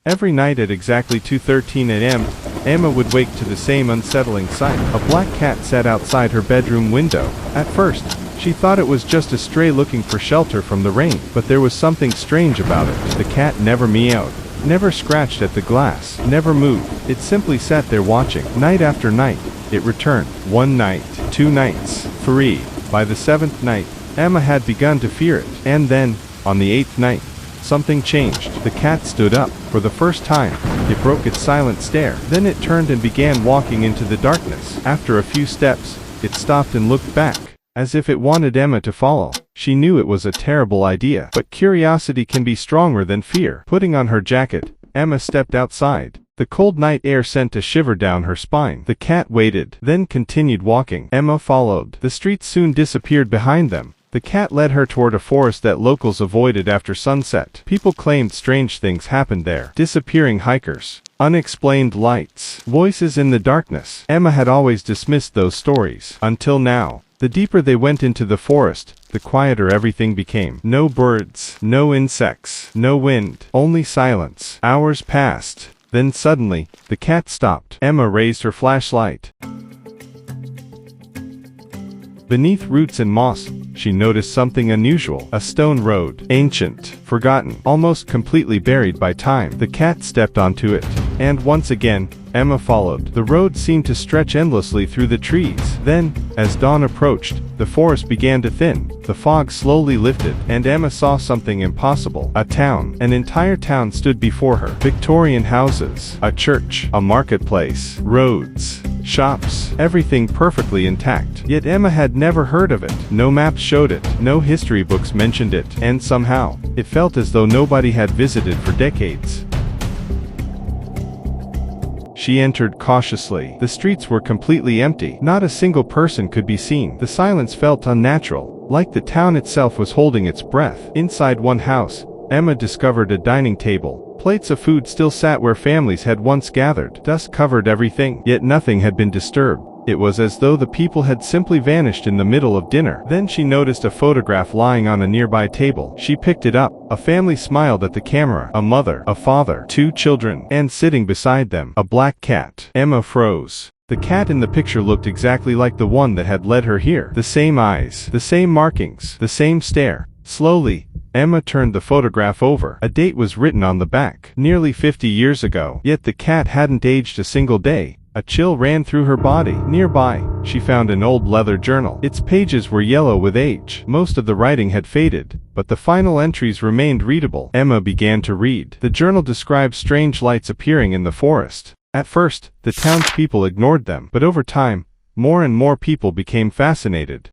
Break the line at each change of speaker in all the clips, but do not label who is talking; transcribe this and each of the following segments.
Every night at exactly 2:13 a.m., Emma would wake to the same unsettling sight. A black cat sat outside her bedroom window. At first, she thought it was just a stray looking for shelter from the rain, but there was something strange about it. The cat never meowed, never scratched at the glass, never moved. It simply sat there watching. Night after night, it returned. One night, 2 nights, 3. By the 7th night, Emma had begun to fear it. And then, on the 8th night, something changed. The cat stood up. For the first time, it broke its silent stare. Then it turned and began walking into the darkness. After a few steps, it stopped and looked back, as if it wanted Emma to follow. She knew it was a terrible idea, but curiosity can be stronger than fear. Putting on her jacket, Emma stepped outside. The cold night air sent a shiver down her spine. The cat waited, then continued walking. Emma followed. The streets soon disappeared behind them. The cat led her toward a forest that locals avoided after sunset. People claimed strange things happened there. Disappearing hikers, unexplained lights, voices in the darkness. Emma had always dismissed those stories. Until now. The deeper they went into the forest, the quieter everything became. No birds, no insects, no wind, only silence. Hours passed. Then suddenly, the cat stopped. Emma raised her flashlight. Beneath roots and moss, she noticed something unusual. A stone road. Ancient, forgotten, almost completely buried by time. The cat stepped onto it. And once again, Emma followed. The road seemed to stretch endlessly through the trees. Then, as dawn approached, the forest began to thin. The fog slowly lifted, and Emma saw something impossible. A town. An entire town stood before her. Victorian houses, a church, a marketplace, roads, shops, everything perfectly intact. Yet Emma had never heard of it. No maps showed it, no history books mentioned it, and somehow, it felt as though nobody had visited for decades. She entered cautiously. The streets were completely empty. Not a single person could be seen. The silence felt unnatural, like the town itself was holding its breath. Inside one house, Emma discovered a dining table. Plates of food still sat where families had once gathered. Dust covered everything, yet nothing had been disturbed. It was as though the people had simply vanished in the middle of dinner. Then she noticed a photograph lying on a nearby table. She picked it up. A family smiled at the camera. A mother, a father, 2 children, and sitting beside them, a black cat. Emma froze. The cat in the picture looked exactly like the one that had led her here. The same eyes, the same markings, the same stare. Slowly, Emma turned the photograph over. A date was written on the back. Nearly 50 years ago. Yet the cat hadn't aged a single day. A chill ran through her body. Nearby, she found an old leather journal. Its pages were yellow with age. Most of the writing had faded, but the final entries remained readable. Emma began to read. The journal described strange lights appearing in the forest. At first, the townspeople ignored them, but over time, more and more people became fascinated.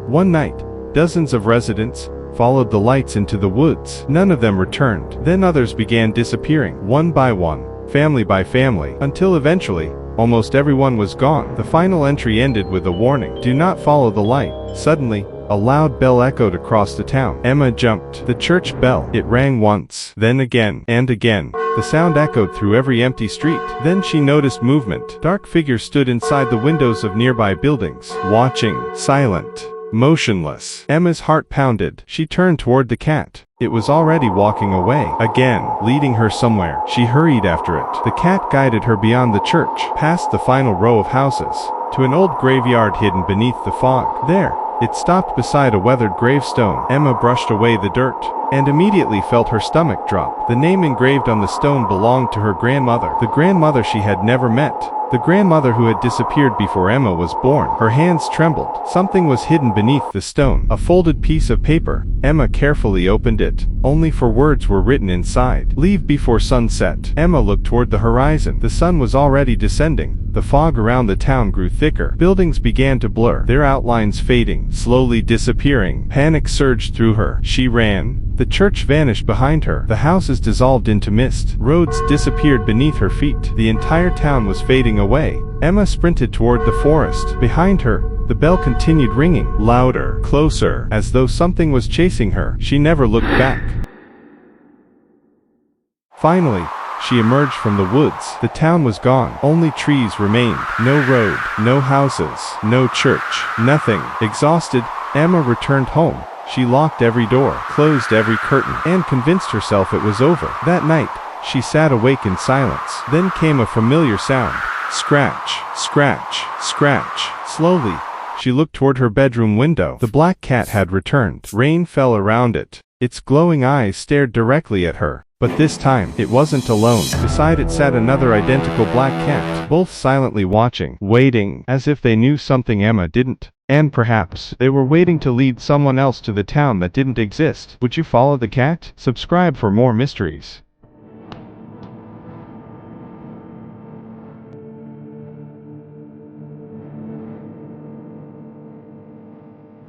One night, dozens of residents followed the lights into the woods. None of them returned. Then others began disappearing, one by one, family by family, until eventually, almost everyone was gone. The final entry ended with a warning: do not follow the light. Suddenly, a loud bell echoed across the town. Emma jumped. The church bell. It rang once, then again, and again. The sound echoed through every empty street. Then she noticed movement. Dark figures stood inside the windows of nearby buildings, watching, silent, motionless. Emma's heart pounded. She turned toward the cat. It was already walking away, again, leading her somewhere. She hurried after it. The cat guided her beyond the church, past the final row of houses, to an old graveyard hidden beneath the fog. There, it stopped beside a weathered gravestone. Emma brushed away the dirt, and immediately felt her stomach drop. The name engraved on the stone belonged to her grandmother, the grandmother she had never met. The grandmother who had disappeared before Emma was born. Her hands trembled. Something was hidden beneath the stone. A folded piece of paper. Emma carefully opened it. Only 4 words were written inside. Leave before sunset. Emma looked toward the horizon. The sun was already descending. The fog around the town grew thicker. Buildings began to blur, their outlines fading, slowly disappearing. Panic surged through her. She ran. The church vanished behind her. The houses dissolved into mist. Roads disappeared beneath her feet. The entire town was fading away. Emma sprinted toward the forest. Behind her, the bell continued ringing, louder, closer, as though something was chasing her. She never looked back. Finally, she emerged from the woods. The town was gone. Only trees remained. No road, no houses, no church, nothing. Exhausted, Emma returned home. She locked every door, closed every curtain, and convinced herself it was over. That night, she sat awake in silence. Then came a familiar sound. Scratch, scratch, scratch. Slowly, she looked toward her bedroom window. The black cat had returned. Rain fell around it. Its glowing eyes stared directly at her. But this time, it wasn't alone. Beside it sat another identical black cat, both silently watching, waiting, as if they knew something Emma didn't. And perhaps, they were waiting to lead someone else to the town that didn't exist. Would you follow the cat? Subscribe for more mysteries.